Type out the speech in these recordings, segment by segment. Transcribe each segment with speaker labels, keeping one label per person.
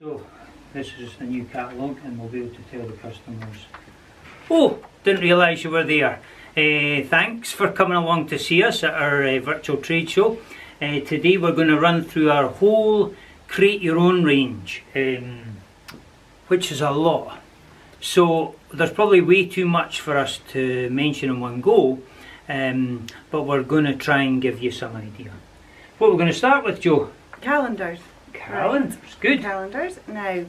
Speaker 1: So this is a new catalogue and we'll be able to tell the customers. Oh, didn't realise you were there. Thanks for coming along to see us at our virtual trade show. Today we're going to run through our whole create your own range, which is a lot. So there's probably way too much for us to mention in one go, but we're going to try and give you some idea. What we're going to start with, Joe?
Speaker 2: Calendars.
Speaker 1: Calendars, right. Good.
Speaker 2: Calendars. Now,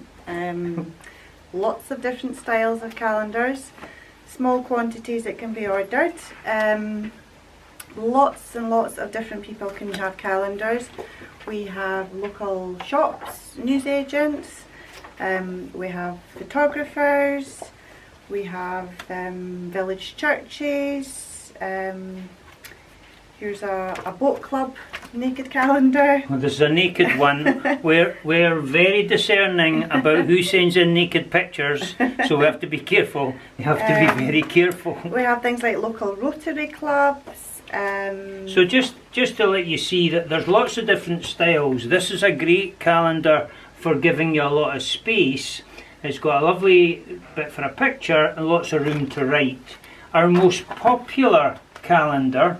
Speaker 2: lots of different styles of calendars, small quantities that can be ordered. Lots and lots of different people can have calendars. We have local shops, newsagents, we have photographers, we have village churches, here's a boat club naked calendar.
Speaker 1: Well, this is a naked one. We're very discerning about who sends in naked pictures, so we have to be careful. We have to be very careful.
Speaker 2: We have things like local Rotary clubs.
Speaker 1: So just to let you see that there's lots of different styles. This is a great calendar for giving you a lot of space. It's got a lovely bit for a picture and lots of room to write. Our most popular calendar,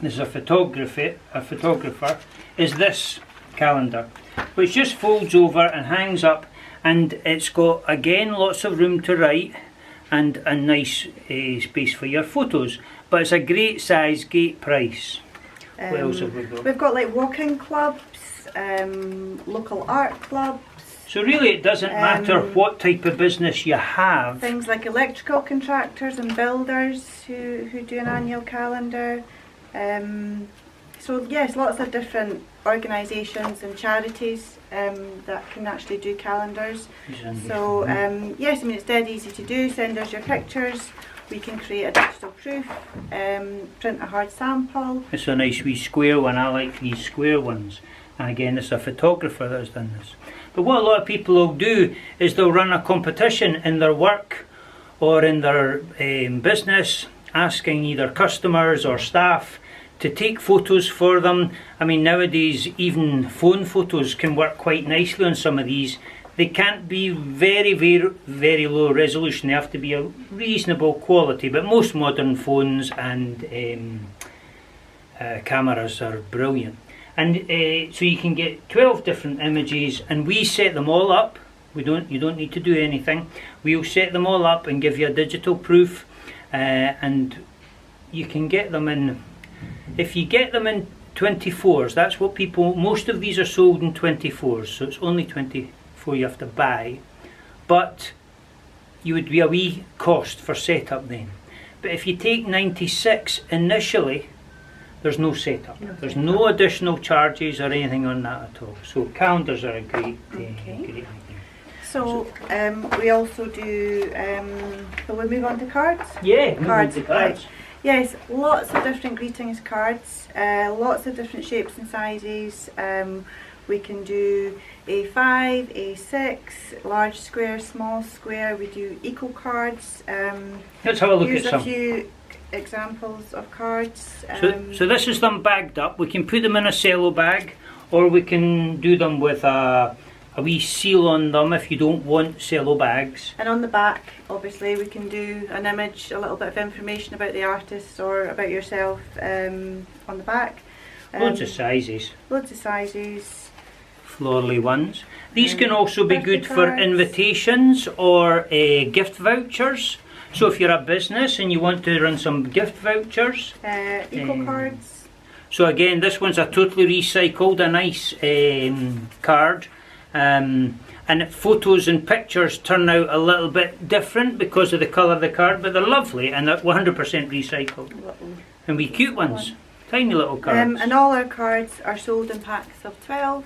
Speaker 1: this is a photographer, is this calendar, which just folds over and hangs up, and it's got again lots of room to write and a nice space for your photos. But it's a great size, great price. What else have we got?
Speaker 2: We've got like walking clubs, local art clubs.
Speaker 1: So really it doesn't matter what type of business you have.
Speaker 2: Things like electrical contractors and builders who do an annual calendar. So yes, lots of different organisations and charities that can actually do calendars. So yes, I mean it's dead easy to do. Send us your pictures. We can create a digital proof, print a hard sample.
Speaker 1: It's a nice wee square one. I like these square ones. And again, it's a photographer that has done this. But what a lot of people will do is they'll run a competition in their work or in their business, asking either customers or staff to take photos for them. I mean, nowadays even phone photos can work quite nicely on some of these. They can't be very low resolution. They have to be a reasonable quality, but most modern phones and cameras are brilliant. And so you can get 12 different images, and we set them all up. You don't need to do anything. We'll set them all up and give you a digital proof, and you can get them in. If you get them in 24s, that's what people. Most of these are sold in 24s, so it's only 24 you have to buy, but you would be a wee cost for setup then. But if you take 96 initially, there's no setup. There's no additional charges or anything on that at all. So calendars are a great idea.
Speaker 2: So we also do. Will we move on to cards?
Speaker 1: Yeah,
Speaker 2: cards.
Speaker 1: Move on to cards.
Speaker 2: Right. Yes, lots of different greetings cards. Lots of different shapes and sizes. We can do A5, A6, large square, small square. We do eco cards.
Speaker 1: Let's have a look
Speaker 2: Here's
Speaker 1: at some.
Speaker 2: a few examples of cards.
Speaker 1: So this is them bagged up. We can put them in a cello bag, or we can do them with a wee seal on them if you don't want cello bags.
Speaker 2: And on the back, obviously, we can do an image, a little bit of information about the artist or about yourself on the back.
Speaker 1: Loads of sizes.
Speaker 2: Loads of sizes.
Speaker 1: Florally ones. These can also be good
Speaker 2: birthday
Speaker 1: for
Speaker 2: cards.
Speaker 1: invitations or gift vouchers. So if you're a business and you want to run some gift vouchers.
Speaker 2: Eco cards.
Speaker 1: So again, this one's a totally recycled, a nice card. And photos and pictures turn out a little bit different because of the colour of the card, but they're lovely and they're 100% recycled. And wee cute ones. Tiny little cards.
Speaker 2: And all our cards are sold in packs of 12.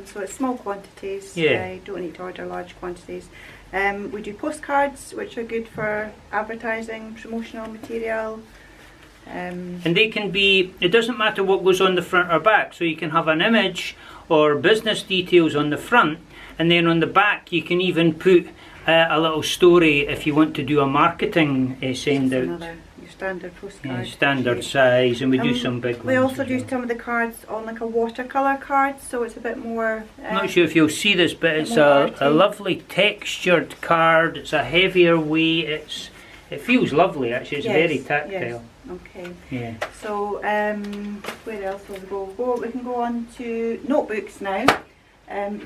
Speaker 2: So it's small quantities.
Speaker 1: Yeah.
Speaker 2: You don't need to order large quantities. We do postcards, which are good for advertising, promotional material.
Speaker 1: And they can be, it doesn't matter what goes on the front or back, so you can have an image or business details on the front, and then on the back you can even put a little story if you want to do a marketing send out.
Speaker 2: Another standard postcard.
Speaker 1: Standard size, and we do some big ones.
Speaker 2: We also
Speaker 1: as
Speaker 2: do
Speaker 1: well.
Speaker 2: some of the cards on like a watercolour card, so it's a bit more...
Speaker 1: I'm not sure if you'll see this, but it's a lovely textured card. It's a heavier weight. It feels lovely actually. It's very tactile.
Speaker 2: Yes. Okay.
Speaker 1: Yeah.
Speaker 2: So where else will we go? We can go on to notebooks now.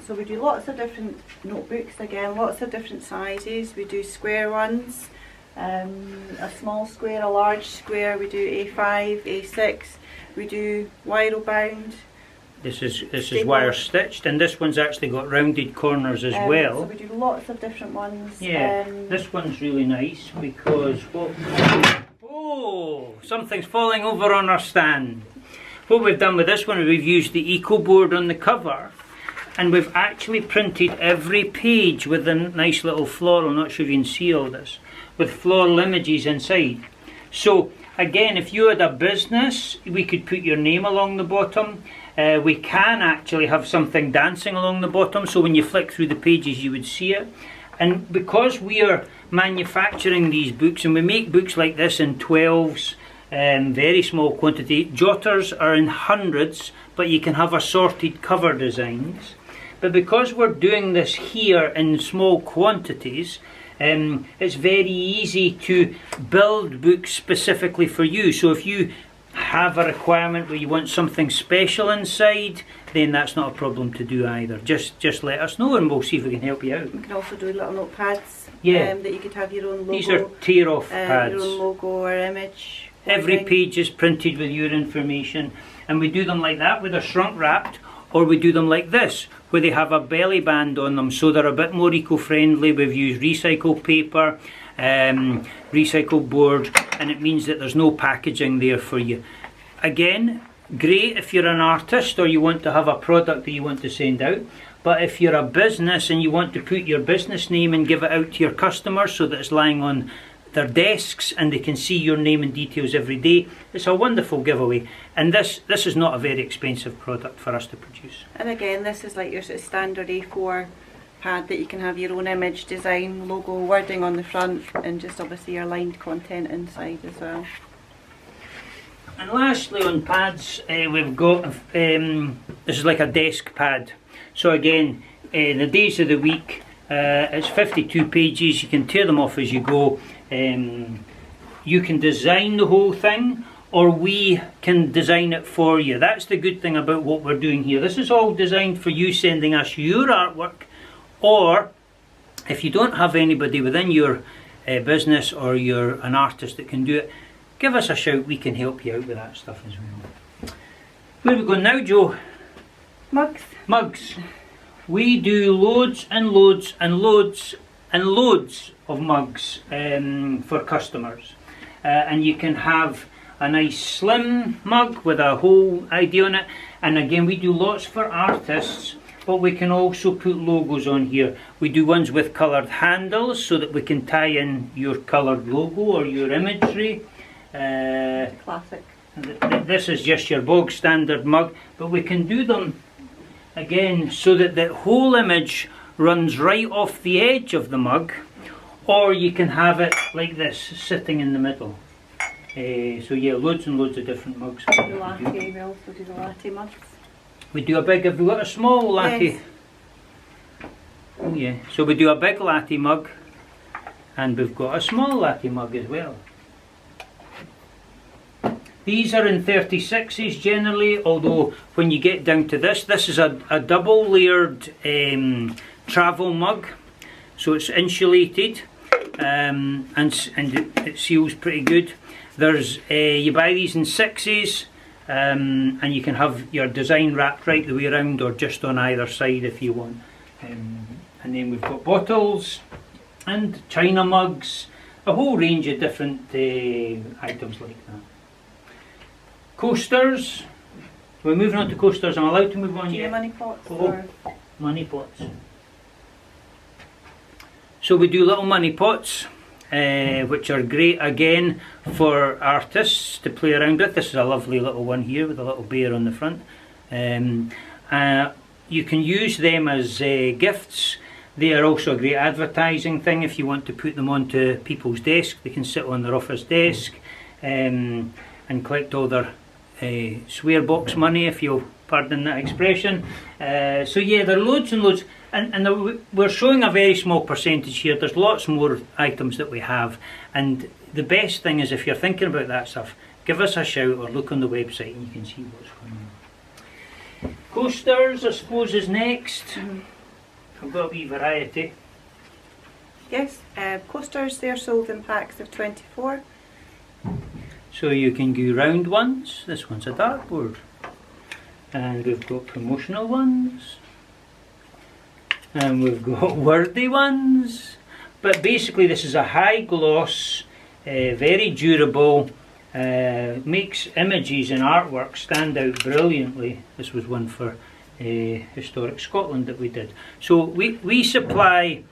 Speaker 2: So we do lots of different notebooks, again, lots of different sizes. We do square ones, a small square, a large square. We do A5, A6. We do wire bound.
Speaker 1: This is wire stitched, and this one's actually got rounded corners as well.
Speaker 2: So we do lots of different ones.
Speaker 1: Yeah, this one's really nice because something's falling over on our stand. What we've done with this one, we've used the eco board on the cover, and we've actually printed every page with a nice little floral. I'm not sure if you can see all this, with floral images inside. So again, if you had a business, we could put your name along the bottom. We can actually have something dancing along the bottom, so when you flick through the pages you would see it. And because we are manufacturing these books, and we make books like this in 12s, very small quantity. Jotters are in hundreds, but you can have assorted cover designs. But because we're doing this here in small quantities, it's very easy to build books specifically for you. So if you have a requirement where you want something special inside, then that's not a problem to do either. Just let us know and we'll see if we can help you out.
Speaker 2: We can also do little notepads that you could have your own logo.
Speaker 1: These are tear-off pads.
Speaker 2: Your own logo or image.
Speaker 1: Every page is printed with your information, and we do them like that where they're shrunk wrapped, or we do them like this where they have a belly band on them, so they're a bit more eco-friendly. We've used recycled paper, recycled board, and it means that there's no packaging there for you. Again, great if you're an artist or you want to have a product that you want to send out, but if you're a business and you want to put your business name and give it out to your customers so that it's lying on their desks and they can see your name and details every day, it's a wonderful giveaway. And this is not a very expensive product for us to produce.
Speaker 2: And again, this is like your sort of standard A4 pad that you can have your own image, design, logo, wording on the front, and just obviously your lined content inside as well.
Speaker 1: And lastly, on pads, we've got this is like a desk pad. So again, the days of the week, it's 52 pages. You can tear them off as you go. You can design the whole thing, or we can design it for you. That's the good thing about what we're doing here. This is all designed for you sending us your artwork, or if you don't have anybody within your business or you're an artist that can do it, give us a shout. We can help you out with that stuff as well. Where are we going now, Joe?
Speaker 2: Mugs.
Speaker 1: Mugs. We do loads and loads and loads and loads of mugs for customers. And you can have a nice slim mug with a whole idea on it. And again, we do lots for artists, but we can also put logos on here. We do ones with coloured handles so that we can tie in your coloured logo or your imagery.
Speaker 2: Classic.
Speaker 1: This is just your bog standard mug, but we can do them again so that the whole image runs right off the edge of the mug, or you can have it like this sitting in the middle. So yeah, loads and loads of different mugs.
Speaker 2: The latte, we also do the latte mugs.
Speaker 1: We do a big, have we got a small latte?
Speaker 2: Yes.
Speaker 1: Oh yeah, so we do a big latte mug, and we've got a small latte mug as well. These are in 36s generally, although when you get down to this is a double layered travel mug, so it's insulated and it seals pretty good. There's you buy these in 6s, and you can have your design wrapped right the way around or just on either side if you want. And then we've got bottles and china mugs, a whole range of different items like that. Coasters. We're moving on to coasters. I'm allowed to move on yet?
Speaker 2: Money pots.
Speaker 1: Oh, money pots. So we do little money pots, which are great again for artists to play around with. This is a lovely little one here with a little bear on the front. You can use them as gifts. They are also a great advertising thing if you want to put them onto people's desks. They can sit on their office desk. and collect all their swear box money, if you'll pardon that expression. So yeah, there are loads and loads, and we're showing a very small percentage here. There's lots more items that we have, and the best thing is, if you're thinking about that stuff, give us a shout or look on the website and you can see what's going on. Coasters, I suppose, is next. I've got a wee variety.
Speaker 2: Yes, coasters, they're sold in packs of 24.
Speaker 1: So you can do round ones. This one's a dartboard. And we've got promotional ones. And we've got worthy ones. But basically this is a high gloss, very durable, makes images and artwork stand out brilliantly. This was one for Historic Scotland that we did. So we supply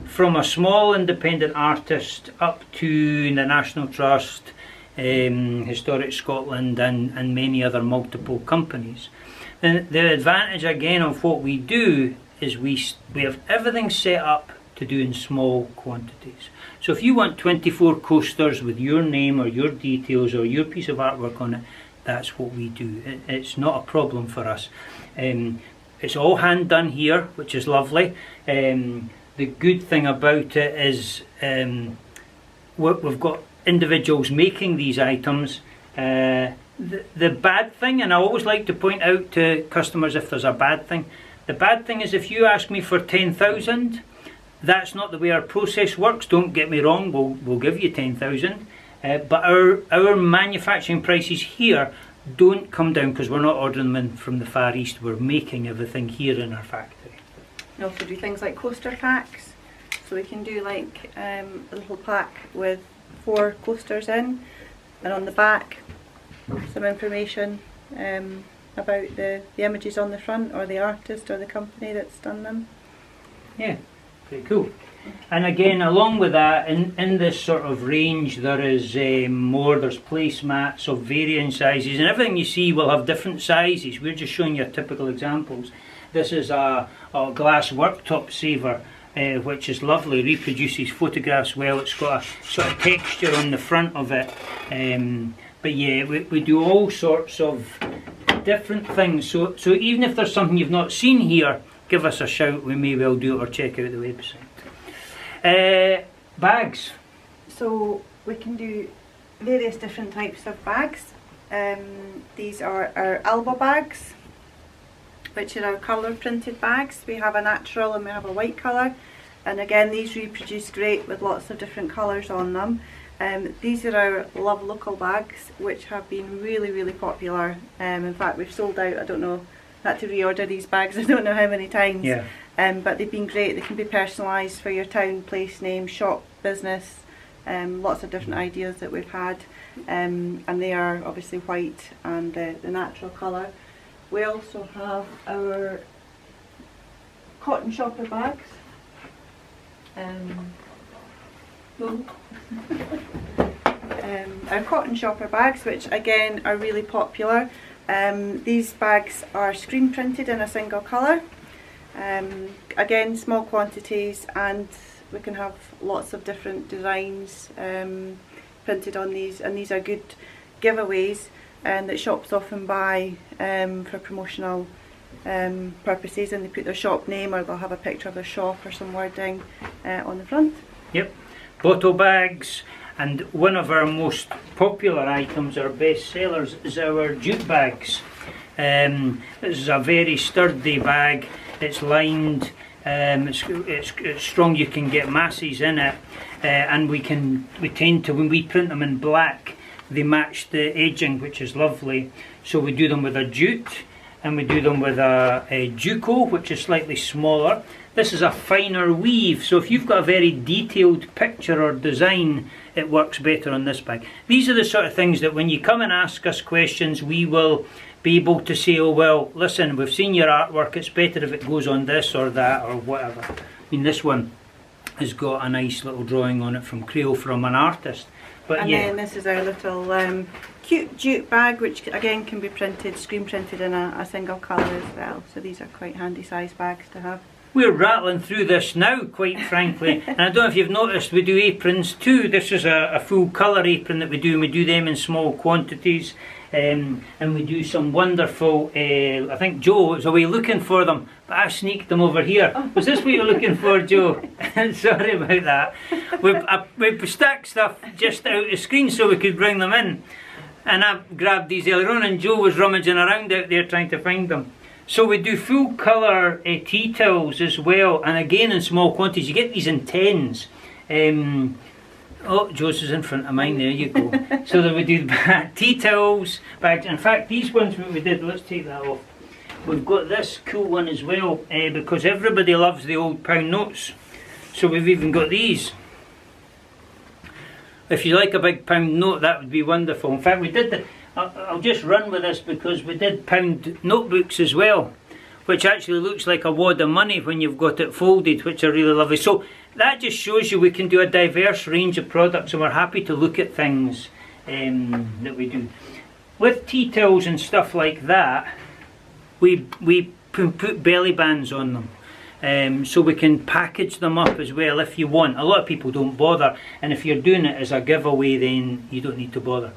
Speaker 1: from a small independent artist up to the National Trust, Historic Scotland and many other multiple companies. And the advantage again of what we do is we have everything set up to do in small quantities. So if you want 24 coasters with your name or your details or your piece of artwork on it, that's what we do. It's not a problem for us. It's all hand done here, which is lovely. The good thing about it is we've got individuals making these items. The bad thing, and I always like to point out to customers if there's a bad thing, the bad thing is if you ask me for 10,000, that's not the way our process works. Don't get me wrong, we'll give you 10,000, but our manufacturing prices here don't come down because we're not ordering them in from the Far East. We're making everything here in our factory.
Speaker 2: We also do things like coaster packs, so we can do like a little pack with 4 coasters in, and on the back some information about the images on the front, or the artist or the company that's done them.
Speaker 1: Yeah, pretty cool. And again, along with that, in this sort of range, there is there's placemats of varying sizes, and everything you see will have different sizes. We're just showing you typical examples. This is a glass worktop saver, which is lovely, reproduces photographs well. It's got a sort of texture on the front of it. But yeah, we do all sorts of different things. So even if there's something you've not seen here, give us a shout. We may well do it, or check out the website. Bags.
Speaker 2: So we can do various different types of bags. These are our elbow bags, which are our colour printed bags. We have a natural and we have a white colour, and again these reproduce great with lots of different colours on them. These are our Love Local bags, which have been really popular. In fact, we've sold out, I don't know, had to reorder these bags I don't know how many times.
Speaker 1: Yeah.
Speaker 2: But they've been great. They can be personalised for your town, place name, shop, business, lots of different ideas that we've had, and they are obviously white and the natural colour. We also have our cotton shopper bags. Our cotton shopper bags, which again are really popular. These bags are screen printed in a single colour. Again, small quantities, and we can have lots of different designs printed on these, and these are good giveaways that shops often buy for promotional purposes, and they put their shop name, or they'll have a picture of their shop or some wording on the front. Yep.
Speaker 1: Bottle bags, and one of our most popular items, our best sellers, is our jute bags. This is a very sturdy bag. It's lined, it's strong. You can get masses in it, and we tend to, when we print them in black, they match the edging, which is lovely. So we do them with a jute, and we do them with a Duco, which is slightly smaller. This is a finer weave, so if you've got a very detailed picture or design, it works better on this bag. These are the sort of things that when you come and ask us questions, we will be able to say, oh well, listen, we've seen your artwork, it's better if it goes on this or that or whatever. I mean, this one has got a nice little drawing on it from Creel from an artist. But
Speaker 2: and
Speaker 1: yeah.
Speaker 2: Then this is our little cute jute bag, which again can be printed, screen printed in a single colour as well. So these are quite handy size bags to have.
Speaker 1: We're rattling through this now, quite frankly, and I don't know if you've noticed, we do aprons too. This is a full colour apron that we do, and we do them in small quantities, and we do some wonderful, I think Joe was away looking for them, but I sneaked them over here. Was this what you're looking for, Joe? Sorry about that. We've stacked stuff just out of the screen so we could bring them in, and I grabbed these earlier on, and Joe was rummaging around out there trying to find them. So we do full colour tea towels as well, and again in small quantities. You get these in 10s. Oh, Joe's is in front of mine, there you go. So that we do tea towels, bags. In fact, these ones what we did, let's take that off. We've got this cool one as well, because everybody loves the old pound notes. So we've even got these. If you like a big pound note, that would be wonderful. In fact, we did I'll just run with this because we did pound notebooks as well, which actually looks like a wad of money when you've got it folded, which are really lovely. So that just shows you we can do a diverse range of products, and we're happy to look at things that we do. With tea towels and stuff like that, we put belly bands on them. So we can package them up as well if you want. A lot of people don't bother, and if you're doing it as a giveaway, then you don't need to bother.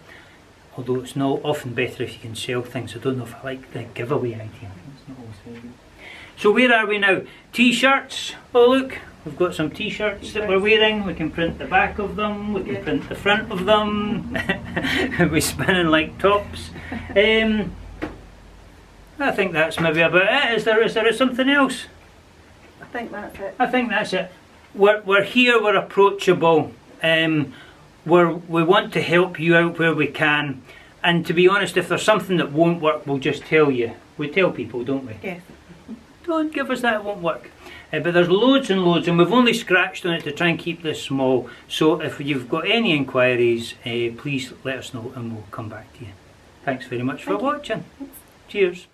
Speaker 1: Although it's not often better if you can sell things. I don't know if I like the giveaway idea. It's not always very good. So where are we now? T-shirts. Oh look, we've got some t-shirts that we're wearing. We can print the back of them. We can print the front of them. We're spinning like tops. I think that's maybe about it. Is there something else?
Speaker 2: I think that's it.
Speaker 1: I think that's it. We're here. We're approachable. We want to help you out where we can, and to be honest, if there's something that won't work, we'll just tell you. We tell people, don't we?
Speaker 2: Yes.
Speaker 1: Don't give us that, it won't work. But there's loads and loads, and we've only scratched on it to try and keep this small. So if you've got any inquiries, please let us know and we'll come back to you. Thanks very much for watching. Cheers.